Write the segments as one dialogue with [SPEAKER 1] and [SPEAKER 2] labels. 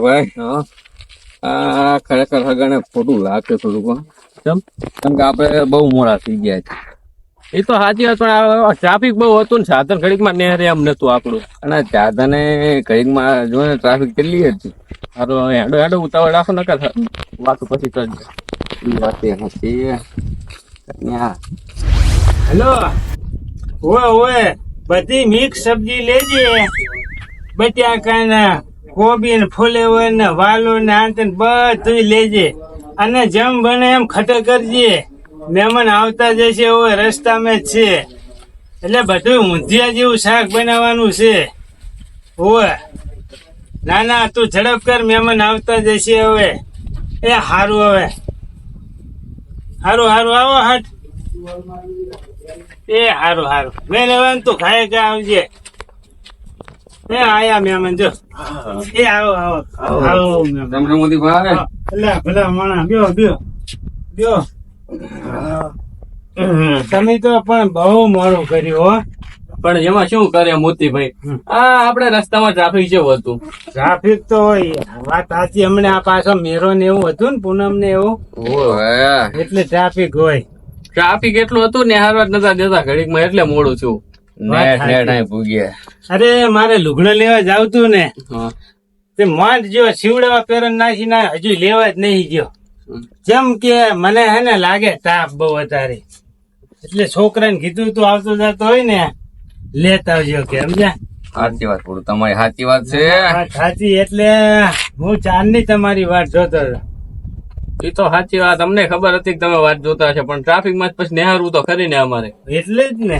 [SPEAKER 1] ભાઈ આ ખરેખર હગાને ખોટું લાગે થોડુંક કેમ કે આપડે બહુ મોડા થઈ ગયા છે.
[SPEAKER 2] એ તો સાચી વાત, પણ ટ્રાફિક બહુ હતું ને સાધન ઘડીકમાં નેહરે એમ નતું આપણું.
[SPEAKER 1] અને સાધને ઘડીકમાં જો ને ટ્રાફિક કેટલી હતી.
[SPEAKER 2] સારું હેડો હેડો ઉતાવળ રાખો નકા વાતો પછી કરજો.
[SPEAKER 3] હેલો, ઓય બધી મિક્સ સબ્જી લેજે, બટાકા કોબી ને ફુલેવર ને વાલો ને આંત બધું લેજે, અને જેમ બને એમ ખટર કરજે. મહેમાન આવતા જશે હોય રસ્તામાં જ છે, એટલે બધું ઊંધિયા જેવું શાક બનાવવાનું છે. ઓય ના ના તું ઝડપ કર, મહેમાન આવતા જશે હવે. એ હારું, હવે હારું આવો હટ. એ હારું મેં લેવાનું તું ખાય કે આવજે. એ આયા મહેમાન જો. એ આવો
[SPEAKER 1] મોદી ભાવે
[SPEAKER 3] ભલા માણા બ્યો. તમે તો પણ બહુ મોડું કર્યું હો.
[SPEAKER 2] પણ એમાં શું કરે મોતીભાઈ, આપડે રસ્તામાં ટ્રાફિક જેવું હતું.
[SPEAKER 3] ટ્રાફિક તો હોય, વાત સાચી. હમણાં આ પાછો મેરો ને એવું હતું ને, પૂનમ ને એવું, એટલે ટ્રાફિક હોય.
[SPEAKER 2] ટ્રાફિક એટલું હતું ને હારવા નતા દેતા ઘડીકમાં, એટલે મોડું છું.
[SPEAKER 3] અરે મારે લુગડો લેવા જાવતું ને, તે માંડ જો શિવડાવા પેરણ નાખી ના હજુ લેવા જ નહીં ગયો. જેમ કે મને હે ને લાગે તાપ બહુ વધારે, એટલે છોકરાને કીધું તું આવતો જતો હોય ને લેતા આવજો કે સમજ્યા.
[SPEAKER 1] સાચી વાત, તમારી સાચી વાત છે.
[SPEAKER 3] સાચી, એટલે હું ચાંદની તમારી વાત જોતો હતો.
[SPEAKER 2] એ તો સાચી વાત, અમને ખબર હતી કે તમે વાત જોતા હશે, પણ ટ્રાફિક માં પછી નિહારવું તો ખરી ને અમારે.
[SPEAKER 3] એટલે જ ને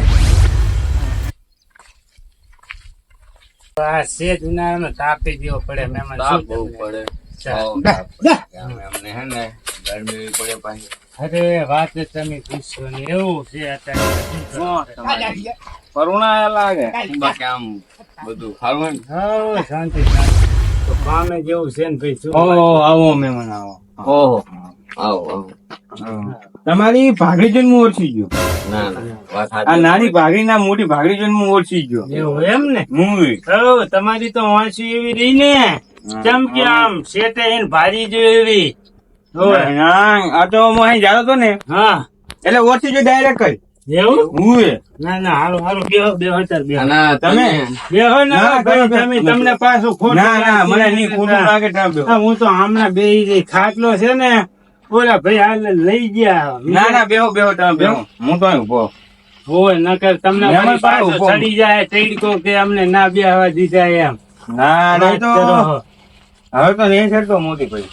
[SPEAKER 3] આ શેઠ ઉનાળાનો તાપી દેવો પડે. મહેમાન
[SPEAKER 2] બહુ પડે.
[SPEAKER 3] અરે વાત તમે પૂછશો ને, એવું છે અત્યારે.
[SPEAKER 1] કરુણા લાગે આમ બધું ખાવું.
[SPEAKER 3] શાંતિ તો કામે જેવું છે ને ભાઈ. શું
[SPEAKER 4] આવો મહેમાન આવો.
[SPEAKER 1] ઓહો આવો
[SPEAKER 4] તમારી ભાગડી જોઈને હું ઓળખી ગયો.
[SPEAKER 1] ના વાત
[SPEAKER 4] આ નાની ભાગડી ના મોટી ભાગડી જોઈને હું ઓળખી ગયો.
[SPEAKER 3] એવું એમ ને?
[SPEAKER 4] હું
[SPEAKER 3] તમારી તો વાંચી એવી રહી ને, કેમ કે આમ શેઠે એને ભારી જો એવી.
[SPEAKER 4] આ તો હું અહીં જાતો હતો ને,
[SPEAKER 3] હા
[SPEAKER 4] એટલે ઓળખી ગયો ડાયરેક્ટ જ.
[SPEAKER 3] એવું?
[SPEAKER 4] હું
[SPEAKER 3] ના હારું બેહો અત્યારે
[SPEAKER 4] તમે
[SPEAKER 3] બેહો ના ભાઈ, તમે તમને પાછું ખોટું
[SPEAKER 4] ના મને નહીં ખોટું લાગે.
[SPEAKER 3] હું તો હમણાં બેહી ખાટલો છે ને, ઓલા ભાઈ હાલ લઈ ગયા.
[SPEAKER 4] ના બેહો તમે બેહો, હું તો ઉભો.
[SPEAKER 3] હોય નકર તમને ચડી જાય ટેડકો કે અમને ના બેહવા દીધા એમ.
[SPEAKER 4] ના તો હવે તો નહીં ચડતો મોટી ભાઈ.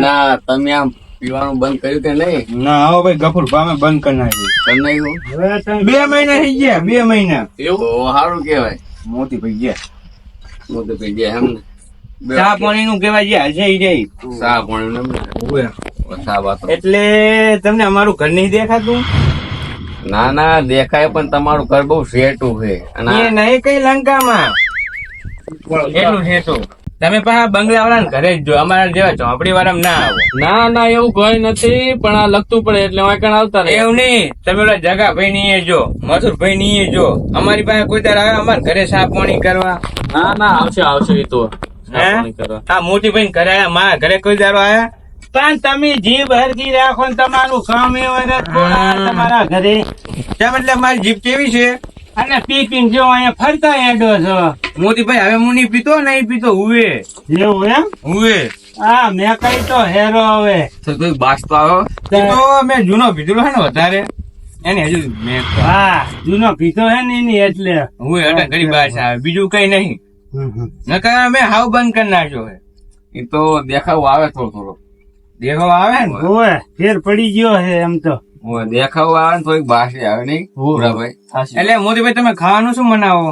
[SPEAKER 1] ના તમે આમ પીવાનું બંધ કર્યું કે નહીં?
[SPEAKER 4] ના હવે ભાઈ ગફુર ભામે બંધ કરી નાખ્યું.
[SPEAKER 3] હવે તમે
[SPEAKER 4] 2 મહિના થઈ ગયા, 2 મહિના.
[SPEAKER 1] એવું સારું કેવાય.
[SPEAKER 4] મોટી ભાઈ ગયા
[SPEAKER 1] મોટું પી ગયા એમ ને.
[SPEAKER 4] ચા પાણી નું કેવાય જાય જાય.
[SPEAKER 1] ચા પાણી
[SPEAKER 4] એટલે તમને અમારું ઘર નહીં દેખાતું?
[SPEAKER 1] ના દેખાય, પણ તમારું ઘર બહુ શેઠું છે.
[SPEAKER 4] એ નહીં કઈ લંકામાં એટલું શેઠું. તમે પાછા બંગલા વાળા ઘરે જ જો, અમારા જેવા ચોપડી વાળા ના આવો.
[SPEAKER 2] ના એવું કઈ નથી, પણ આ લગતું પડે એટલે વાંકણ આવતા રહે.
[SPEAKER 4] એવું નહીં, તમે ઓલા જગા ભાઈ ની જો, મથુર ભાઈ ની જો, અમારી પાસે કોઈ તાર આવે અમારા ઘરે સાફ પાણી કરવા?
[SPEAKER 2] ના આવશે એ તો.
[SPEAKER 4] હા મોટી ભાઈ ઘરે આયા, મારા ઘરે કોઈ દારો આયા?
[SPEAKER 3] પણ તમે જીભ હરકી રાખો ને તમારું કામ એવું તમારા ઘરે.
[SPEAKER 4] એટલે મારી જીભ કેવી છે?
[SPEAKER 3] અને પીપીને જો અહીંયા ફરતા હેડો છો.
[SPEAKER 4] મોતી ભાઈ હવે હું નહીં પીતો, નહીં પીતો હુએ.
[SPEAKER 3] એવું એમ?
[SPEAKER 4] હુએ
[SPEAKER 3] હા મેં કઈ તો હેરો હવે.
[SPEAKER 1] બાસ તો આવ્યો.
[SPEAKER 4] તો મેં જૂનો પીધેલો છે ને વધારે, એને હજુ મેં
[SPEAKER 3] હા જૂનો પીતો હે ને એની એટલે
[SPEAKER 4] હુએ એટલે ઘડી બહાર આવે, બીજું કઈ નહીં. નકર મેં હાવ બંધ કરી નાખ્યો છે.
[SPEAKER 1] એ તો દેખાવ આવે થોડો
[SPEAKER 4] દેખાવ આવે ને,
[SPEAKER 3] ઓય ફેર પડી ગયો છે એમ તો.
[SPEAKER 1] દેખાવ આવે ને થોડીક બાસી આવે નહીં ભાઈ.
[SPEAKER 4] એટલે મોદીભાઈ તમે ખાવાનું શું બનાવો?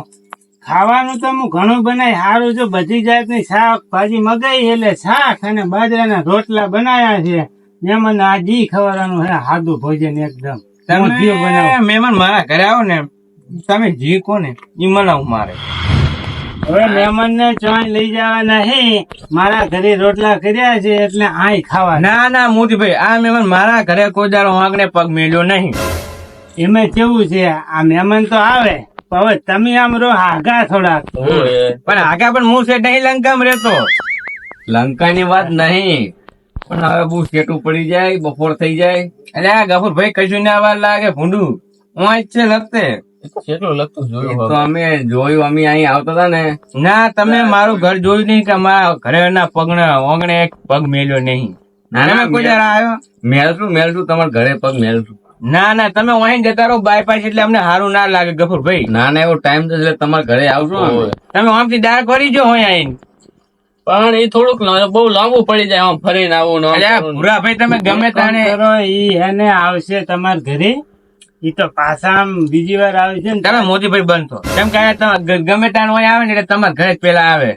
[SPEAKER 3] ખાવાનું તો હું ઘણું બનાવી સારું, જો બધી જાતની શાકભાજી મગાઈ એટલે શાક અને બાજરાના રોટલા બનાવ્યા છે. મહેમાન આજી ખવડાવવાનું છે સાદું ભોજન એકદમ.
[SPEAKER 4] તમે મહેમાન મારા ઘરે આવો ને, તમે જી કોને ઈ મનાવું મારે.
[SPEAKER 3] હવે મહેમાન ને ચોય લઈ જવા નહીં, મારા ઘરે રોટલા કર્યા છે એટલે આય ખાવા.
[SPEAKER 4] ના ના મોતીભાઈ, આ મહેમાન મારા ઘરે કોઈ દાડો આંગણે પગ મેલ્યો નહીં.
[SPEAKER 3] એમાં કેવું છે, આ મહેમાન તો આવે પણ હવે તમે આમ રહો આગા થોડાક.
[SPEAKER 4] પણ આગા પણ હું છે નહીં લંકામાં રહેતો.
[SPEAKER 1] લંકાની વાત નહીં, પણ હવે બહુ સેટું પડી જાય, બપોર થઈ જાય.
[SPEAKER 4] એટલે આ ગફુરભાઈ કશું ના વાર લાગે ભૂંડું હું જ છે લગતે.
[SPEAKER 2] કેટલું લગતું
[SPEAKER 1] એ
[SPEAKER 2] જોયું
[SPEAKER 1] તો અમે જોયું, અમે અહીં આવતા હતા ને.
[SPEAKER 4] ના તમે મારું ઘર જોયું નહીં કે મારા ઘરે ના પગના આંગણે એક પગ મેલ્યો નહીં. તમે કોઈ દાડો આવ્યો?
[SPEAKER 1] મેલશું તમારા ઘરે પગ મેલશું.
[SPEAKER 4] ના ના તમે અહીં જતા રહો બાયપાસ, એટલે અમને સારું ના લાગે ગફુરભાઈ.
[SPEAKER 1] ના ના એવો ટાઈમ તો એટલે તમારા ઘરે આવશું અમે.
[SPEAKER 4] તમે આમથી ડાયરેક્ટ કરી જો હોય આઈને.
[SPEAKER 2] પણ એ થોડુંક બહુ લાંબુ પડી જાય આમ ફરીને આવું ને આમ
[SPEAKER 4] અલ્યા
[SPEAKER 2] કરવું ને.
[SPEAKER 4] ભૂરાભાઈ તમે ગમે તાણે
[SPEAKER 3] કરો ઈ એને આવશે તમારા ઘરે, ઈ તો પાછા આમ બીજી વાર આવે છે ને.
[SPEAKER 4] તમે મોતીભાઈ બનતો કેમ કે આ તમે ગમે તાણ હોય આવે ને એટલે તમારા ઘરે જ પેલા આવે.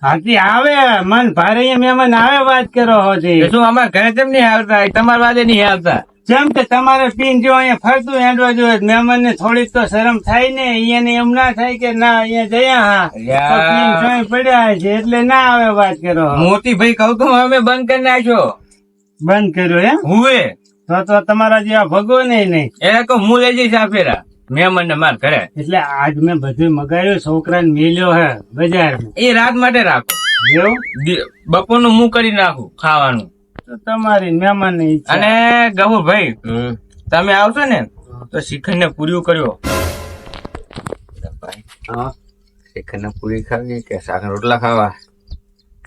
[SPEAKER 3] હાથી આવે મન ભારે અહીંયા મહેમાન આવે વાત કરો હો છે.
[SPEAKER 4] તો શું અમારા ઘરે કેમ નહીં આવતા? તમારા વાદે નહીં આવતા.
[SPEAKER 3] જેમ કે તમારે પીન જો અહીંયા ફરતું હેડવા જોઈએ, મહેમાન ને થોડીક તો શરમ થાય ને, અહીંયા એમ ના થાય કે ના અહીંયા જયા હા તો પીન ચોય પડ્યા છે એટલે ના આવે વાત કરો.
[SPEAKER 4] મોતીભાઈ કહું તો અમે બંધ કરી નાખ્યો.
[SPEAKER 3] બંધ કર્યો એમ?
[SPEAKER 4] હુએ
[SPEAKER 3] તો તમારા જેવા ભગવો નહીં.
[SPEAKER 4] એ કહું હું લઈ જઈશ આ ફેરા મહેમાન ને માર ઘરે.
[SPEAKER 3] એટલે આજ મેં બધું મગાવ્યું, છોકરાને મેલ્યો હે બજાર.
[SPEAKER 4] એ રાત માટે રાખો, બપોરનું હું કરી નાખું ખાવાનું.
[SPEAKER 3] તો તમારી મહેમાન ની ઈચ્છા.
[SPEAKER 4] અને ગહુભાઈ તમે આવશો ને તો શિખર ને પૂર્યું કર્યો.
[SPEAKER 1] શિખર ને પૂરી ખાવી કે શાક રોટલા ખાવા?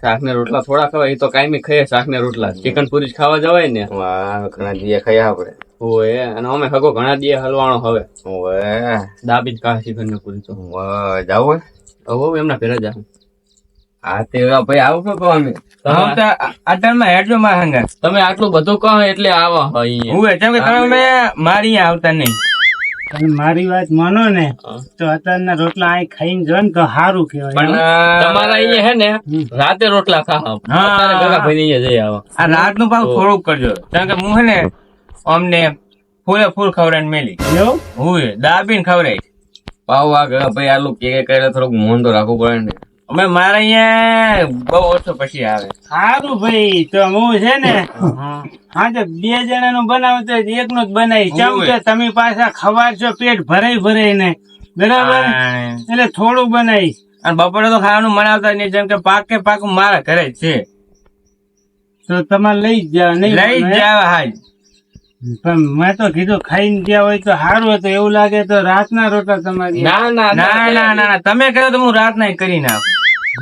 [SPEAKER 2] શાક ને રોટલા થોડા ખવાય, એ તો કાયમી ખાઈએ શાક ને રોટલા. ચિકન પૂરી જ ખાવા જવાય ને.
[SPEAKER 1] વાહ, ઘણા દીએ ખાયા આપડે.
[SPEAKER 2] ઓય અને અમે ખગો ઘણા દીએ હલવાણો હવે
[SPEAKER 1] ઓવે,
[SPEAKER 2] દાબી જ ખા ચિકન ને પૂરી તો.
[SPEAKER 1] ઓવે, જાવું હોય?
[SPEAKER 2] હવે એમના ઘરે જા.
[SPEAKER 1] હા તે ભાઈ આવશો તો અમે.
[SPEAKER 4] આટરમાં હેડજો મારા હંગા.
[SPEAKER 2] તમે આટલું બધું કહો એટલે આવા હોય.
[SPEAKER 4] હુએ કેમ કે તમે મારી અહીંયા આવતા નહીં.
[SPEAKER 3] તમે મારી વાત માનો ને તો અત્યારના રોટલા અહીં ખાઈને જો ને તો સારું કેવાય.
[SPEAKER 4] પણ
[SPEAKER 2] તમારા અહીંયા હે ને રાતે રોટલા ખા. અત્યારે ગગા ભાઈ અહીંયા જઈ આવો.
[SPEAKER 4] આ રાત નું ભાવ થોડુંક કરજો, કારણ કે હું હે ને અમને ફૂલે ફૂલ ખવડાવીને મેલી
[SPEAKER 3] એવું
[SPEAKER 4] હુએ દાબીને ખવડાવી.
[SPEAKER 1] પાવ આ ઘણા ભાઈ આટલું કે કરે થોડુંક મોન તો રાખવું પડે ને.
[SPEAKER 4] અમે મારા અહીંયા બહુ ઓછો પછી આવે.
[SPEAKER 3] સારું ભાઈ, તો હું છે ને હા તો 2 જણાનું બનાવું તો એકનું જ બનાવી. કેમ કે તમે પાછા ખવાડશો પેટ ભરાઈ ને, બરાબર? એટલે થોડું બનાવીશ.
[SPEAKER 4] અને બપોરે તો ખાવાનું મનાવતા નહીં, જેમ કે પાકું મારા ઘરે જ છે.
[SPEAKER 3] તો તમારે લઈ જ જાવ નહીં?
[SPEAKER 4] લઈ જ જાવ હાજ.
[SPEAKER 3] પણ મેં તો કીધું ખાઈને ગયા હોય તો સારું હતું. એવું લાગે તો રાતના રોટલા તમારી.
[SPEAKER 2] ના ના
[SPEAKER 4] ના ના ના તમે કહો તો હું રાત ના કરી નાખું.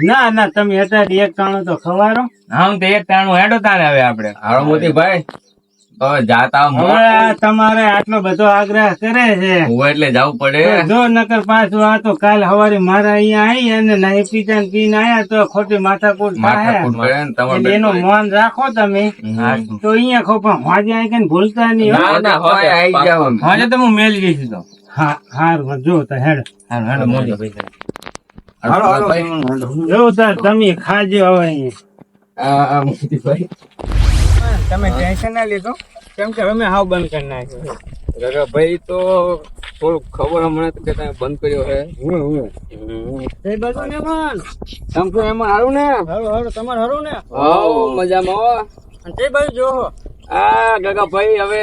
[SPEAKER 3] ના તમે અત્યારે એક ટાણું તો ખવારો.
[SPEAKER 4] હા તો એક ટાણું હેડો તાને હવે આપડે.
[SPEAKER 1] હારો મોતી ભાઈ હવે જાતા
[SPEAKER 3] હવે આ તમારે આટલો બધો આગ્રહ કરે છે
[SPEAKER 1] હું એટલે જવું પડે.
[SPEAKER 3] તો જો નકર પાછું આ તો કાલ સવારે મારા અહીંયા આવી અને નાહી પીતા ને પીને આયા તો ખોટી માથાકૂટ થાય.
[SPEAKER 1] માથાકૂટ પડે ને તમારે
[SPEAKER 3] એટલે એનું મન રાખો તમે તો અહીંયા ખો, પણ હોજે આવી કઈ ભૂલતા નહીં.
[SPEAKER 2] ના ના
[SPEAKER 1] હવે આવી જાવ અમે.
[SPEAKER 4] હા તો હું મેળવી દઈશ તો.
[SPEAKER 3] હા હારું જો તો હેડ
[SPEAKER 4] હાલો હેડો મોટી ભાઈ.
[SPEAKER 1] હાલો, હાલો ભાઈ.
[SPEAKER 3] જો તાર તમે ખાજો હવે અહીંયા.
[SPEAKER 1] આ મોતી ભાઈ
[SPEAKER 3] તમે ટેન્શન ના લેતો, કેમ કે અમે હાવ બંધ કરી નાખ્યો.
[SPEAKER 1] ગગા ભાઈ તો થોડુંક ખબર હમણાં કે તમે બંધ કર્યો છે.
[SPEAKER 3] એ બધું ને પણ
[SPEAKER 1] તમ તો એમાં હારું ને?
[SPEAKER 3] હારું તમારે હારું ને?
[SPEAKER 1] હાઉ મજામાં હો.
[SPEAKER 3] અને તે બાજુ જોહો
[SPEAKER 1] આ ગગા ભાઈ હવે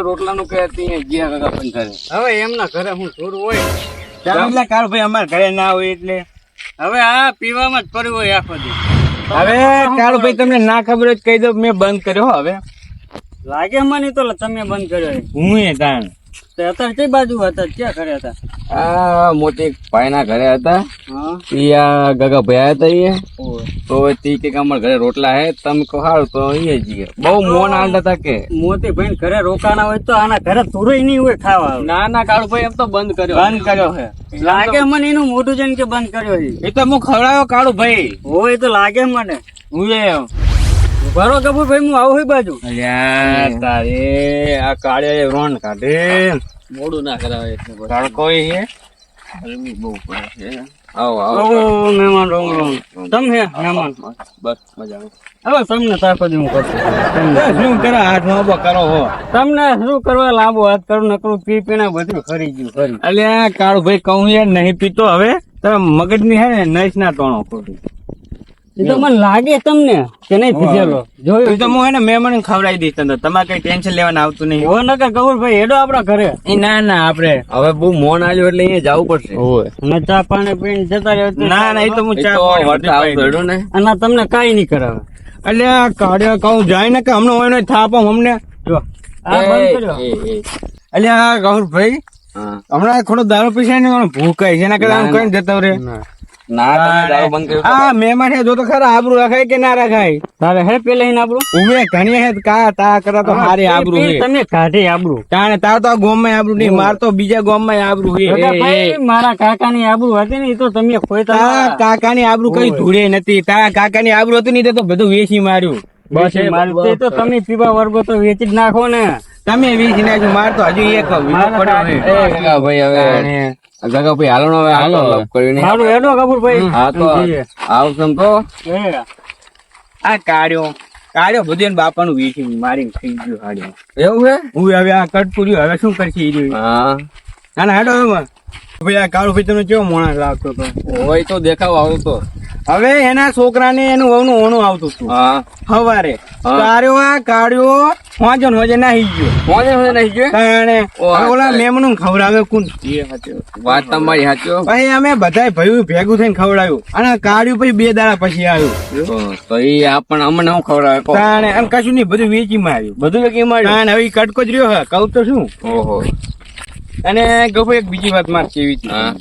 [SPEAKER 1] રોટલાનું કે ત્યાં ગયા ગગા ભાઈ ઘરે.
[SPEAKER 3] હવે એમના ઘરે હું થોડું હોય
[SPEAKER 4] એટલે કાળ ભાઈ અમારા ઘરે ના હોય એટલે
[SPEAKER 3] હવે આ પીવામાં જ પડ્યું હોય આખો દી.
[SPEAKER 4] હવે કાળ ભાઈ તમને ના ખબર હોય તો કહી દો મેં બંધ કર્યો. હવે
[SPEAKER 3] લાગે મને તો તમે બંધ કર્યો.
[SPEAKER 4] હું એ તાણ
[SPEAKER 3] અત્યારે કઈ બાજુ હતા, ક્યાં ઘરે હતા?
[SPEAKER 1] આ મોટી ભાઈ ના ઘરે હતા.
[SPEAKER 3] હા
[SPEAKER 1] ઈ આ ગગા ભાઈ હતા ઈ. તો તી કે અમારા ઘરે રોટલા હે, તમે કહો હારું તો એ જઈએ. બહુ મોન આલતા હતા કે
[SPEAKER 3] મોતી ભાઈ ઘરે રોકાણા હોય તો આના ઘરે તુરય નહીં હોય ખાવા.
[SPEAKER 2] ના ના કાળુભાઈ એમ તો બંધ કર્યો.
[SPEAKER 4] બંધ કર્યો છે.
[SPEAKER 3] લાગે મને એનું મોઢું જઈને કે બંધ કર્યો છે.
[SPEAKER 4] એ તો હું ખવડાવ્યો કાળું ભાઈ.
[SPEAKER 3] હોય તો લાગે મને.
[SPEAKER 4] હું એ
[SPEAKER 3] બરો કપૂર ભાઈ હું આવું બાજુ.
[SPEAKER 4] અલ્યા તારે આ કાળે રોણ કાઢે
[SPEAKER 2] મોડું ના કરાવે એટલે બસ.
[SPEAKER 4] તડકો છે.
[SPEAKER 1] ગરમી બહુ પડે છે. આવો આવો
[SPEAKER 3] ઓ મહેમાન રોંગ રોંગ તમે મહેમાન
[SPEAKER 2] બસ મજા
[SPEAKER 3] હવે તમને તાકો દઉં કરશું.
[SPEAKER 4] શું કરો હાથમાં ઉભો કરો હો.
[SPEAKER 3] તમને શું કરવા લાંબો હાથ કરું નકરું પી પીને બધું ખરી ગયું ખરી.
[SPEAKER 4] અલ્યા કાળું ભાઈ કહું યાર નહીં પીતો હવે
[SPEAKER 3] તમે મગજની હે ને નસ ના તોણો ખોટી.
[SPEAKER 4] એ તો મને લાગે તમને કે નહીં પીધેલો
[SPEAKER 3] એ
[SPEAKER 4] જોયું
[SPEAKER 3] તો હું હે ને મહેમાન ખવડાવી દઈશ તમને. તમારે કઈ ટેન્શન લેવાનું આવતું નહીં.
[SPEAKER 4] હો નકર ગૌરભાઈ હેડો આપડા ઘરે
[SPEAKER 3] એ ના ના આપડે
[SPEAKER 1] હવે બહુ મોન આવ્યો એટલે અહીંયા જવું પડશે.
[SPEAKER 4] અને ચા પાણી પીને જતા રહ્યો તો
[SPEAKER 3] ના ના એ તો હું
[SPEAKER 1] એ
[SPEAKER 3] ચા
[SPEAKER 1] તો
[SPEAKER 3] પાણી
[SPEAKER 1] વળતા
[SPEAKER 3] બધું
[SPEAKER 1] આવતો રહ્યો ને.
[SPEAKER 4] અને આ તમને કઈ નહીં કરાવે
[SPEAKER 3] એટલે આ કાઢ્યા કહું જાય ને કે હમણાં હોય ને થાપો અમને જો.
[SPEAKER 4] આ બંધ કર્યો
[SPEAKER 3] એટલે આ ગૌરભાઈ
[SPEAKER 1] હા.
[SPEAKER 3] હમણાં થોડો દારૂ પીશે ને ભૂકાય છે એના કરતા આમ કઈ જતો રે.
[SPEAKER 1] ના તમે દારૂ બંધ કર્યું તો.
[SPEAKER 3] આ મહેમાન છે જો તો ખરા આબરૂ રખાય કે ના રખાય.
[SPEAKER 4] તારે હે પેલા એને આપણું
[SPEAKER 3] ઉમે ઘણી હે કા તા કરા તો હારી આબરૂ હે.
[SPEAKER 4] તમે કાઢી આબરૂ
[SPEAKER 3] તાણે તાર તો આ ગામમાં આબરૂ નહીં, માર તો બીજા ગામમાં આબરૂ હે.
[SPEAKER 4] ભાઈ મારા કાકાની આબરૂ હતી ને એ તો તમે ખોઈતા
[SPEAKER 3] તારા કાકાની આબરૂ કઈ ધૂળે નથી. તારા કાકાની આબરૂ હતી નહીં તો બધું વેચી માર્યું.
[SPEAKER 4] બસ મારું તે તો તમે પીવા વર્ગો તો વેચી જ નાખો ને
[SPEAKER 3] તમે વેચી નાખ્યું. માર તો હજુ એક વીમો પડ્યો હે.
[SPEAKER 1] એ ગગાભાઈ હવે ગગાભાઈ હાલો ને હવે હાલો લપ કર્યું નહીં.
[SPEAKER 4] સારું હેડો કપૂરભાઈ
[SPEAKER 1] હા તો આવશમ તો
[SPEAKER 3] આ કાઢ્યો બધું એને બાપાનું વેચી મારી થઈ ગયું હાડ્યો.
[SPEAKER 1] એવું છે.
[SPEAKER 3] હું હવે આ કટપુર્યું હવે શું કરશે ઈ રહ્યું.
[SPEAKER 1] હા
[SPEAKER 3] ના ના હેડો હવે ભાઈ આ કાળુ ભાઈ તમને કેવો માણસ લાગતો હતો.
[SPEAKER 1] હોય તો દેખાવ આવતો.
[SPEAKER 3] હવે એના છોકરાને એનું વહુનું ઓણું આવતું હતું
[SPEAKER 1] હા
[SPEAKER 3] સવારે.
[SPEAKER 1] હા.
[SPEAKER 3] કાઢ્યો આ કાઢ્યો હોજે ને હોજે નાહી ગયો.
[SPEAKER 1] મોજે મોજે નહીં ગયો.
[SPEAKER 3] તાણે
[SPEAKER 1] ઓ,
[SPEAKER 3] હવે ઓલા મેમનું ખવડાવે કોણ.
[SPEAKER 1] વાત તમારી સાચી હો.
[SPEAKER 3] પછી અમે બધાય ભાઈઓ ભેગું થઈને ખવડાવ્યું અને કાઢ્યું પછી 2 દાડા પછી આવ્યું.
[SPEAKER 1] તો એ આપણને અમને શું ખવડાવે કહો.
[SPEAKER 3] તાણે એમ કશું નહીં બધું વેચી માર્યું.
[SPEAKER 1] બધું વેચી માર્યું.
[SPEAKER 3] તાણે હવે ઈ કટકો જ રહ્યો હે કહું તો શું.
[SPEAKER 1] ઓહો.
[SPEAKER 3] અને ગફો એક બીજી વાત માર કેવી હતી
[SPEAKER 1] હા.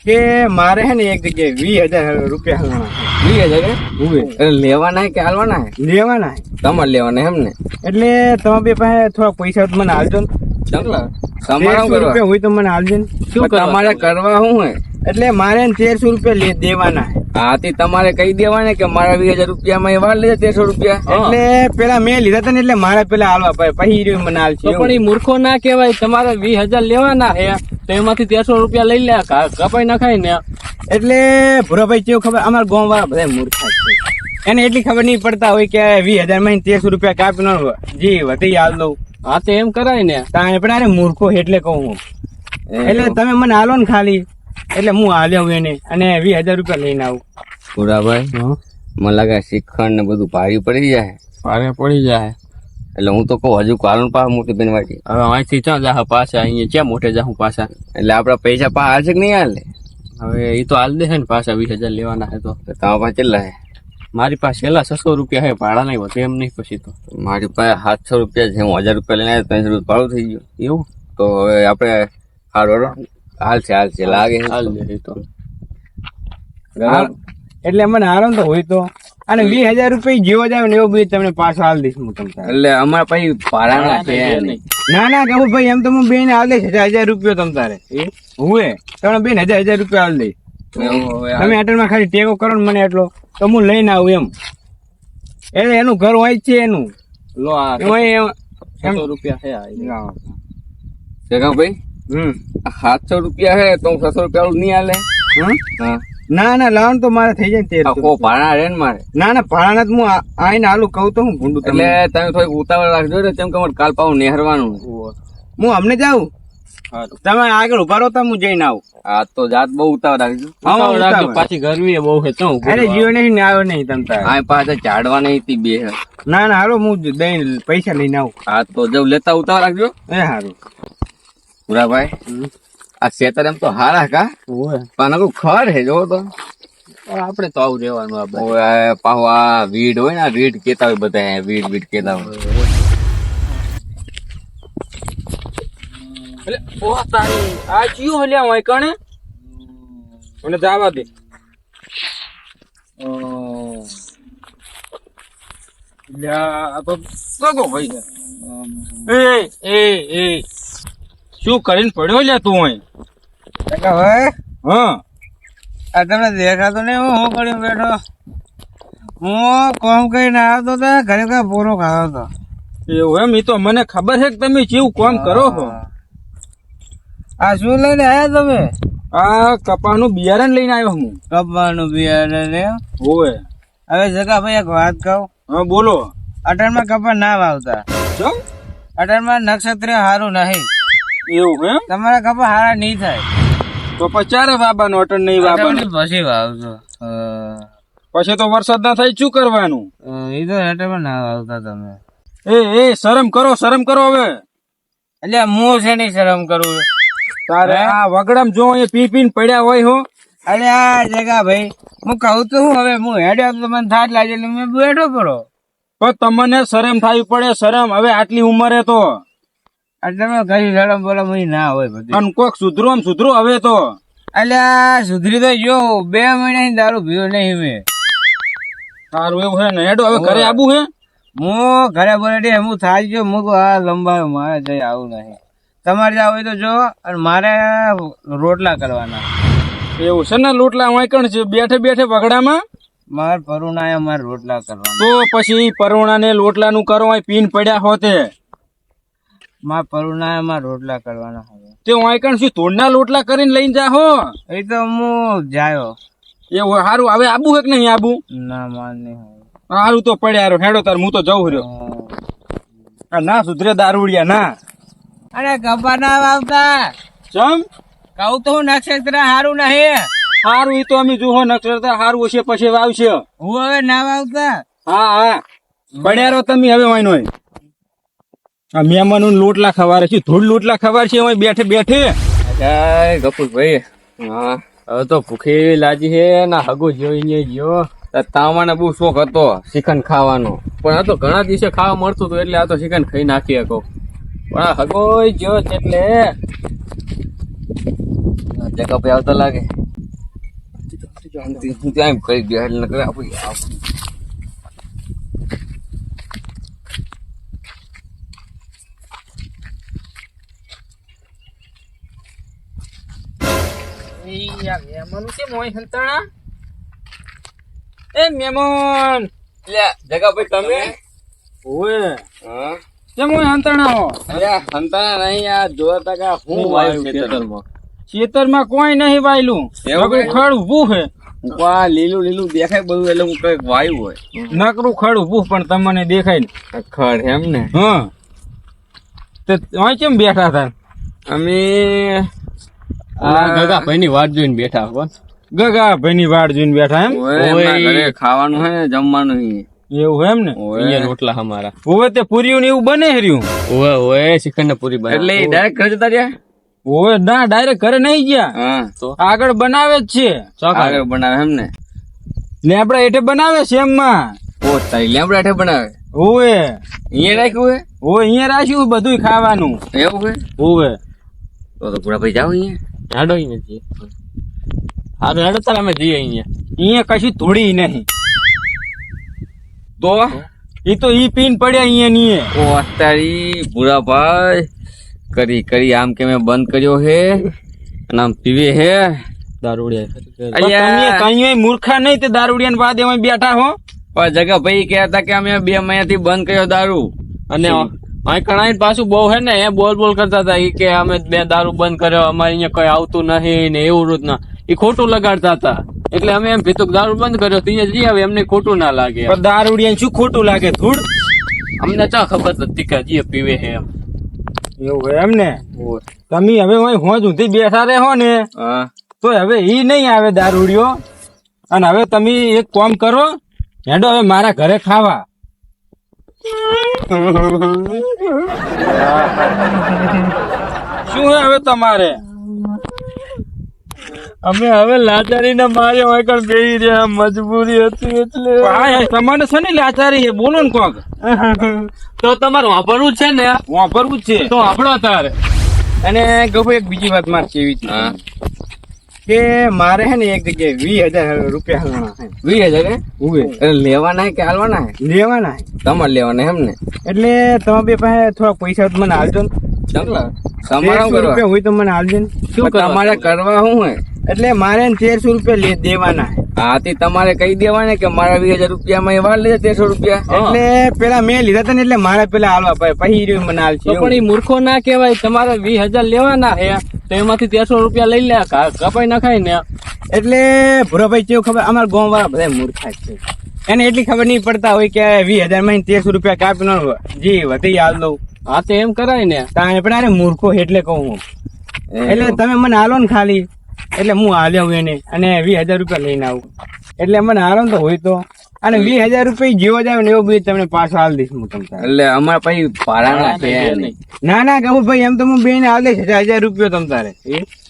[SPEAKER 3] કે મારે હે ને એક જગ્યાએ 20,000 રૂપિયા હાલવાના
[SPEAKER 1] 20,000 હે?
[SPEAKER 3] હુવે
[SPEAKER 1] એટલે લેવાના હે કે હાલવાના હે?
[SPEAKER 3] લેવાના હે.
[SPEAKER 1] તમારે લેવાના એમ ને?
[SPEAKER 3] એટલે તમે બે પાસે થોડા પૈસા તો મને હાલજો ને.
[SPEAKER 1] ચાલો.
[SPEAKER 3] 1300
[SPEAKER 1] તમારે શું કરવા?
[SPEAKER 3] રૂપિયા હોય તો મને હાલજો ને.
[SPEAKER 1] શું તમારે કરવા શું હે?
[SPEAKER 3] એટલે મારે 1300 રૂપિયા દેવાના હે.
[SPEAKER 1] હાથી તમારે કહી દેવાને કે મારા 20,000 રૂપિયામાં એ વાર લેજે 1300 રૂપિયા.
[SPEAKER 3] એટલે પેલા મેં લીધા હતા ને એટલે મારે પેલા હાલવા પડે પછી ઈ રહ્યું મને હાલશે
[SPEAKER 2] તો પણ એ મૂર્ખો ના કહેવાય. તમારે 20,000 લેવાના હે તો એમાંથી 1300 રૂપિયા લઈ લે કપાઈ નખાય ને.
[SPEAKER 3] એટલે ભૂરાભાઈ કેવું ખબર અમારા ગામ વાળા બધા મૂર્ખા છે. એને એટલી ખબર નહીં પડતા હોય કે 20,000 માં 1300 રૂપિયા કાપી નો જી વધી હાલ દઉં.
[SPEAKER 2] હા તો એમ કરાય ને.
[SPEAKER 3] તાણે પણ અરે મૂર્ખો એટલે કહું હું. એટલે તમે મને હાલો ને ખાલી એટલે હું હાલ્યો હું એને અને 20,000 રૂપિયા લઈને આવું.
[SPEAKER 1] પુરાભાઈ મને લાગે શિખંડ ને બધું ભારી પડી જાય.
[SPEAKER 2] ભારે પડી જાય.
[SPEAKER 1] એટલે હું તો કહું હજુ કાલનું પા મોટી બેન વાટી.
[SPEAKER 2] હવે અહીંથી ક્યાં જાહ પાછા અહીંયા ક્યાં મોટે જાહું પાછા.
[SPEAKER 1] એટલે આપડા પૈસા પા હાલશે કે નહીં હાલે?
[SPEAKER 2] હવે એ તો હાલ દે છે ને પાછા 20,000 લેવાના હે તો.
[SPEAKER 1] તો તમારા પાસે કેટલા હે?
[SPEAKER 2] મારી પાસે છેલ્લા 600 રૂપિયા હે ભાડા નહીં વધે એમ નહીં પછી તો.
[SPEAKER 1] મારી પાસે 700 રૂપિયા છે. હું 1,000 રૂપિયા લઈને આવ્યો 300 રૂપિયા ભાડું થઈ ગયું.
[SPEAKER 2] એવું
[SPEAKER 1] તો હવે આપણે હારું હાલશે લાગે છે.
[SPEAKER 2] હાલ દે એ તો.
[SPEAKER 3] એટલે મને હાલો ને તો હોય તો અને 20,000 રૂપિયા જેવો જ આવે ને એવો બી તમને પાછો હાલ દઈશ હું તમને.
[SPEAKER 1] એટલે અમારા પછી ભાડાના છે નહીં.
[SPEAKER 3] ના ના કહું ભાઈ એમ તો હું બેન હાલ દઈશ 1,000 રૂપિયા તમ તારે હુએ તમે બેન 1,000 રૂપિયા હાલ દઈશ.
[SPEAKER 1] એવું હવે
[SPEAKER 3] તમે આટરમાં ખાલી ટેકો કરો ને મને એટલો તો હું લઈને આવું એમ. એટલે એનું ઘર હોય જ છે એનું.
[SPEAKER 2] લો આ
[SPEAKER 3] એમાં
[SPEAKER 2] 600 રૂપિયા હે આ.
[SPEAKER 1] જગાભાઈ 700 રૂપિયા હે તો 600 રૂપિયા વાળું નહીં હાલે? હા.
[SPEAKER 3] ના ના લાવણ તો મારે થઈ જાય ને 1300.
[SPEAKER 1] આખો ભાડા રે ને મારે.
[SPEAKER 3] ના ના ભાડાના તો હું આઈને હાલું કહું તો હું ભૂંડું
[SPEAKER 1] એટલે
[SPEAKER 3] તમને.
[SPEAKER 1] તમે થોડીક ઉતાવળ રાખજો ને કેમ કે અમારે કાલ પાવું નેહરવાનું.
[SPEAKER 3] હું અમને જાઉં તમે આગળ ઉભા રહો તો હું જઈને આવું.
[SPEAKER 1] આ તો જાત બહુ ઉતાવળ રાખજો.
[SPEAKER 3] હા,
[SPEAKER 2] ઉતાવળ
[SPEAKER 3] ઉતાવળ.
[SPEAKER 2] રાખજો, પાછી ગરમી એ બહુ છે તો
[SPEAKER 3] અરે જીવો નહીં ને આવ્યો નહીં તમ તારે.
[SPEAKER 1] આ પાસે ઝાડવા નહીં હતી બે.
[SPEAKER 3] ના ના હાલો હું દઈને પૈસા લઈને આવું.
[SPEAKER 1] આ તો જબ લેતા ઉતાવળ રાખજો.
[SPEAKER 3] એ સારું.
[SPEAKER 1] પુરાભાઈ આ શેતર એમ તો હારા કા પણ આનું ખર હે જો તો.
[SPEAKER 2] આપડે તો આવું રહેવાનું આ બધું.
[SPEAKER 1] ઓય પાહો આ વીડ હોય ને આ વીડ કેતા હોય બધા વીડ કેતા હોય.
[SPEAKER 2] એટલે ઓહ તારી આ ચિયો હલ્યા હોય કણે
[SPEAKER 3] મને જવા દે.
[SPEAKER 2] શું કરીને પડ્યો લ્યા તું અહીં?
[SPEAKER 3] હા આ તમને દેખાતો નહીં હું કરી બેઠો. હું કોમ કરીને આવ્યો તો ઘરે કઈ પૂરો ખાયો હતો.
[SPEAKER 2] એવું એમ? એ તો મને ખબર છે કે તમે કેવું કામ કરો છો.
[SPEAKER 3] આ શું લઈને આવ્યા તમે?
[SPEAKER 2] આ કપાનું બિયારણ લઈને આવ્યો હું.
[SPEAKER 3] કપવાનું બિયારણ ને
[SPEAKER 2] હોવે.
[SPEAKER 3] હવે જગા ભાઈ એક વાત કહું.
[SPEAKER 2] હા બોલો.
[SPEAKER 3] અઢારમાં કપા ના વાવતા.
[SPEAKER 2] ચમ?
[SPEAKER 3] અઢારમાં નક્ષત્ર સારું નહીં.
[SPEAKER 2] એવું એમ?
[SPEAKER 3] તમારા કપા સારા નહીં થાય.
[SPEAKER 1] તો પછી ચારે વાબાનો અટણ નહીં વાબાનો
[SPEAKER 4] પછી વાવજો
[SPEAKER 1] પછી તો વરસાદ ના થાય શું કરવાનું
[SPEAKER 4] એ તો હેઠળ ના વાવતા તમે.
[SPEAKER 1] એ શરમ કરો હવે.
[SPEAKER 4] એટલે હું છે ની શરમ કરું.
[SPEAKER 1] તારે આ વગડામ જો એ પી પીને પડ્યા હોય હો.
[SPEAKER 4] અરે આ જગા ભાઈ હું કહું તો હું હવે હું હેડ્યો તો મને થાક લાગે એટલે મેં બેઠો પડો.
[SPEAKER 1] પણ તમને શરમ થવી પડે શરમ હવે આટલી ઉંમરે તો.
[SPEAKER 4] એટલે મેં ઘરી શરમ બોલા ના હોય બધી.
[SPEAKER 1] અને કોક સુધરો હવે તો.
[SPEAKER 4] અલ્યા સુધરી તો જો 2 મહિના દારૂ પીવો નહીં મેં.
[SPEAKER 1] સારું એવું હે ને હેડો હવે ઘરે આવું હે.
[SPEAKER 4] હું ઘરે બોલે હું થાય ગયો હું આ લંબાયો મારે જઈ આવું નહીં. તમારે જાવ હોય તો જો અને મારે રોટલા કરવાના.
[SPEAKER 1] એવું છે ને લોટલા વાંકણ છે બેઠે વગડામાં.
[SPEAKER 4] મારે પરુણાએ મારે રોટલા કરવાના.
[SPEAKER 1] તો પછી પરુણા ને લોટલા નું કરો પીન પડ્યા હોતે.
[SPEAKER 4] મારે પરુણાએ મારે રોટલા કરવાના હવે.
[SPEAKER 1] તે વાંકણ શું તોડના લોટલા કરીને લઈને જા હો.
[SPEAKER 4] એ તો હું જાયો.
[SPEAKER 1] એવું સારું હવે આબુ હે કે નહીં આબુ.
[SPEAKER 4] ના માર નહીં હોય.
[SPEAKER 1] સારું તો પડ્યા હેડો તાર હું તો જઉં રહ્યો. ના સુધરે દારૂડિયા ના.
[SPEAKER 4] અરે ગબ્બા ના વાવતા.
[SPEAKER 1] ચમ
[SPEAKER 4] કહું તો હું નક્ષત્ર હારું નહીં.
[SPEAKER 1] સારું એ તો અમે જોહો નક્ષત્ર સારું હશે પછી વાવશે.
[SPEAKER 4] હું હવે ના વાવતા.
[SPEAKER 1] હા પડ્યા રહો તમે હવે વાયનો આ મહેમાનો લોટલા ખવારે છે ધૂળ લોટલા ખવાર છે બેઠે
[SPEAKER 2] ગપુરભાઈ હા હવે તો ભૂખી લાજી હે ના હગો જોઈને ગયો. તાવાને બહુ શોખ હતો ચિકન ખાવાનો પણ આ તો ઘણા દિવસે ખાવા મળતું હતું એટલે આ તો ચિકન ખાઈ નાખી શકો. પણ આ હગો ગયો એટલે જગા પે આવતો લાગે ત્યાં કરી દે એટલે
[SPEAKER 1] મહેમાન
[SPEAKER 2] જગા ભાઈ તમે
[SPEAKER 1] ઓએ
[SPEAKER 2] હા
[SPEAKER 1] કેમ હોય હંતાણા હો.
[SPEAKER 2] સંતાના નહીં આ જોતા કા હું વાયુ ખેતરમાં
[SPEAKER 1] ખેતરમાં કોઈ નહીં વાયલું નકરું ખડ ઉભું છે.
[SPEAKER 2] લીલું દેખાય બધું એટલે હું કઈક વાયુ હોય
[SPEAKER 1] નકરું ખડ ઉભું પણ તમને દેખાય ને
[SPEAKER 2] ખડ એમ ને.
[SPEAKER 1] હા તો અહીં કેમ બેઠા હતા
[SPEAKER 2] અમે ગગા ભાઈ ની વાટ જોઈને બેઠા હો.
[SPEAKER 1] ગગા ભાઈ ની વાડ જોઈને બેઠા એમ.
[SPEAKER 2] ઘરે ખાવાનું હે ને જમવાનું
[SPEAKER 1] એવું એમ ને
[SPEAKER 2] અહીંયા રોટલા અમારા
[SPEAKER 1] હવે તે પૂરીયું ને એવું બને રહ્યું.
[SPEAKER 2] ઓવે ચિકન ને પૂરી બને એટલે ડાયરેક્ટ ઘરે જતા રહ્યા.
[SPEAKER 1] ઓવે ના ડાયરેક્ટ ઘરે નહીં ગયા.
[SPEAKER 2] હા તો
[SPEAKER 1] આગળ બનાવે જ છે.
[SPEAKER 2] આગળ બનાવે એમ ને
[SPEAKER 1] લેબડા એઠે બનાવે છે એમમાં.
[SPEAKER 2] ઓ તારી લેમડા હેઠે બનાવે
[SPEAKER 1] ઓવે
[SPEAKER 2] અહીંયા રાખ્યું હે.
[SPEAKER 1] ઓવે અહીંયા રાખ્યું બધું ખાવાનું
[SPEAKER 2] એવું હે.
[SPEAKER 1] ઓવે
[SPEAKER 2] તો પૂરા ભાઈ જાવ અહીંયા હાડો અહીંયા જઈએ. હારું હેડો તાર અમે જઈએ
[SPEAKER 1] અહીંયા કશી થોડી નહીં
[SPEAKER 2] તો
[SPEAKER 1] ઈ તો ઈ પીન પડ્યા અહીંયા ની.
[SPEAKER 2] ઓ તારી ભૂરા ભાઈ કરી આમ કે મેં બંધ કર્યો હે અને આમ પીવે હે દારૂડિયા.
[SPEAKER 1] કઈ મૂર્ખા નહીં તે દારૂડિયા બાદ એમાં બેઠા હો.
[SPEAKER 2] પણ જગા ભાઈ કહેતા કે અમે 2 મહિનાથી બંધ કર્યો દારૂ અને અહીં કણાઈ પાછું બહુ હે ને એ બોલ કરતા હતા કે અમે 2 દારૂ બંધ કર્યો અમારે અહીંયા કઈ આવતું નહીં ને એવું રીતના એ ખોટું લગાડતા હતા એટલે અમે એમ કીધું દારૂ બંધ કર્યો ત્યાં જઈ આવે એમને ખોટું ના લાગે.
[SPEAKER 1] દારૂડિયા શું ખોટું લાગે ધૂળ.
[SPEAKER 2] અમને ચા ખબર નથી કે જે પીવે હે એમ.
[SPEAKER 1] એવું એમ ને તમે હવે હોજ સુધી બેઠા રહો ને તો હવે ઈ નહીં આવે દારૂડિયો. અને હવે તમે એક કામ કરો હેડો હવે મારા ઘરે ખાવા. શું હે હવે તમારે.
[SPEAKER 2] અમે હવે લાચારી ને મારે વાંકણ બેહી રહ્યા મજબૂરી હતી એટલે
[SPEAKER 1] તમારે છે ને લાચારી છે બોલો ને કોક.
[SPEAKER 2] તો તમારે વાપરવું છે ને
[SPEAKER 1] વાપરવું જ છે
[SPEAKER 2] તો વાપરો તારે.
[SPEAKER 1] અને ગભો એક બીજી વાત મારે કેવી છે કે મારે હે ને એક જગ્યાએ 20,000 રૂપિયા હાલવાના છે.
[SPEAKER 2] 20,000 લેવાના હે કે હાલવાના હે.
[SPEAKER 1] લેવાના હે
[SPEAKER 2] તમારે લેવાના એમ ને.
[SPEAKER 1] એટલે તમે બે પાસે થોડા પૈસા મને હાલજો ને.
[SPEAKER 2] તમારે
[SPEAKER 1] રૂપિયા હોય તો મને હાલજો ને.
[SPEAKER 2] શું તમારે કરવા શું હોય
[SPEAKER 1] એટલે મારે 1300 રૂપિયા દેવાના હે.
[SPEAKER 2] હાથી તમારે કહી દેવાને કે મારા 20,000 રૂપિયા વાર લેજે 1300 રૂપિયા.
[SPEAKER 1] એટલે પેલા મેં લીધા હતા ને એટલે મારે પેલા હાલવા પછી મને હાલ છે.
[SPEAKER 2] પણ એ મૂર્ખો ના કહેવાય. તમારે 20,000 લેવાના હે તો એમાંથી 1300 રૂપિયા લઈ લે કપાઈ નખાય ને.
[SPEAKER 1] એટલે ભૂરાભાઈ કેવું ખબર અમારા ગામ વાળા બધા મૂર્ખા છે. એને એટલી ખબર નહીં પડતા હોય કે 20,000 માં 1300 રૂપિયા કાપી નો જી વધી હાલ દઉં.
[SPEAKER 2] હા તો એમ કરાય ને.
[SPEAKER 1] પણ અરે મૂર્ખો એટલે કહું હું. એટલે તમે મને હાલો ને ખાલી
[SPEAKER 3] એટલે હું હાલ્યો એને અને 20,000 રૂપિયા લઈને આવું એટલે મને હાલો તો હોય તો અને 20,000 રૂપિયા જેવો જ આવે ને એવો બી તમને પાછો હાલ દઈશ હું તમને.
[SPEAKER 2] એટલે અમારે પછી ભાડાના છે નહીં.
[SPEAKER 3] ના કહું ભાઈ એમ તો હું બેન હાલ દઈશ 1,000 રૂપિયા તમ તારે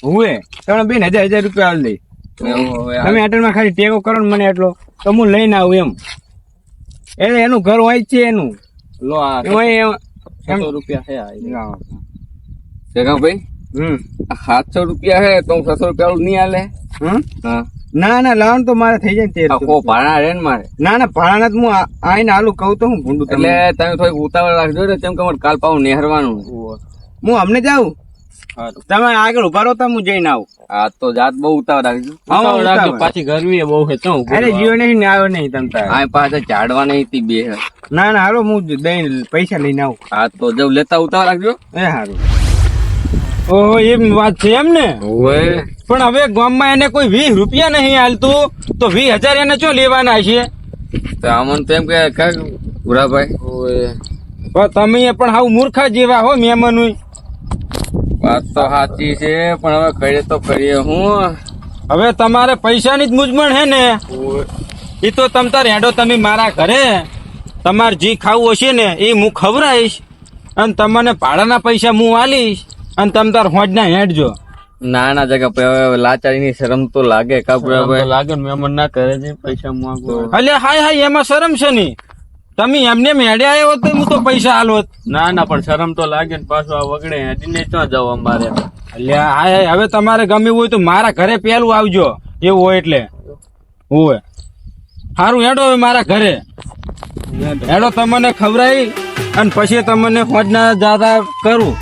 [SPEAKER 3] હુએ તમને બેન 1,000 રૂપિયા હાલ દઈશ.
[SPEAKER 2] એવું હવે
[SPEAKER 3] તમે આટરમાં ખાલી ટેકો કરો ને મને એટલો તો હું લઈને આવું એમ. એટલે એનું ઘર હોય જ છે એનું
[SPEAKER 2] લો આ
[SPEAKER 3] એમ
[SPEAKER 2] 700 રૂપિયા છે આ. જગાભાઈ 700 રૂપિયા હે તો 600 રૂપિયા નહીં હાલે. હા
[SPEAKER 3] ના લાવવાનું તો મારે થઈ જાય ને 1300.
[SPEAKER 2] આખો ભાડા રે ને મારે.
[SPEAKER 3] ના ભાડાના તો હું આઈને હાલું કહું તો હું ભૂંડું
[SPEAKER 2] એટલે તમે થોડીક ઉતાવળ રાખજો ને કેમ કે અમારે કાલ પાછું નેહરવાનું.
[SPEAKER 3] હું અમને જાઉં તમે આગળ ઉભા રહો તો હું જઈને આવું.
[SPEAKER 2] આ તો જાત બહુ ઉતાવળ રાખજો.
[SPEAKER 3] ઉતાવળ રાખજો.
[SPEAKER 2] પાછી ગરમી બહુ છે તો
[SPEAKER 3] અરે જીવો નહીં ને આવ્યો નહીં તમ તારે.
[SPEAKER 2] આ પાછા ઝાડવા નહીં તી બે.
[SPEAKER 3] ના હાલો હું દઈને પૈસા લઈને આવું.
[SPEAKER 2] આ તો જબ લેતા ઉતાવળ રાખજો.
[SPEAKER 3] એ સારું. ઓહો એમ વાત છે એમ ને.
[SPEAKER 2] ઓય
[SPEAKER 1] પણ હવે ગામમાં એને કોઈ 20 રૂપિયા નહીં હાલતું તો 20,000 એને શું લેવાના છે?
[SPEAKER 2] તો આમન તો એમ કે પુરાભાઈ
[SPEAKER 1] પણ તમે પણ હાવ મૂર્ખા જેવા હો મહેમાનું.
[SPEAKER 2] વાત તો સાચી છે પણ હવે કરીએ તો કરીએ હું.
[SPEAKER 1] હવે તમારે પૈસાની જ મૂંઝવણ હે ને એ તો તમ તાર હેડો તમે મારા ઘરે તમારે જે ખાવું હશે ને એ હું ખવડાવીશ અને તમને ભાડાના પૈસા હું આલીશ અને તમ તાર હોજના હેડજો.
[SPEAKER 2] નાના જગા પે હવે લાચારીની શરમ તો લાગે કાપુરાભાઈ. લાગે મહેમાન ના કરે છે પૈસા માંગો.
[SPEAKER 1] અલે હાય એમાં શરમ છે ની. તમે એમને મેળે આવ્યો તો હું તો પૈસા હાલત.
[SPEAKER 2] ના પણ શરમ તો લાગે ને પાછું આ વગડે હેડીને ક્યાં જાવ અમારે.
[SPEAKER 1] એટલે હાય હવે તમારે ગમે હોય તો મારા ઘરે પેલું આવજો એવું હોય એટલે હોય સારું હેડો હવે મારા ઘરે હેડો તમને ખવડાવી અને પછી તમને હોજના જાતા કરું.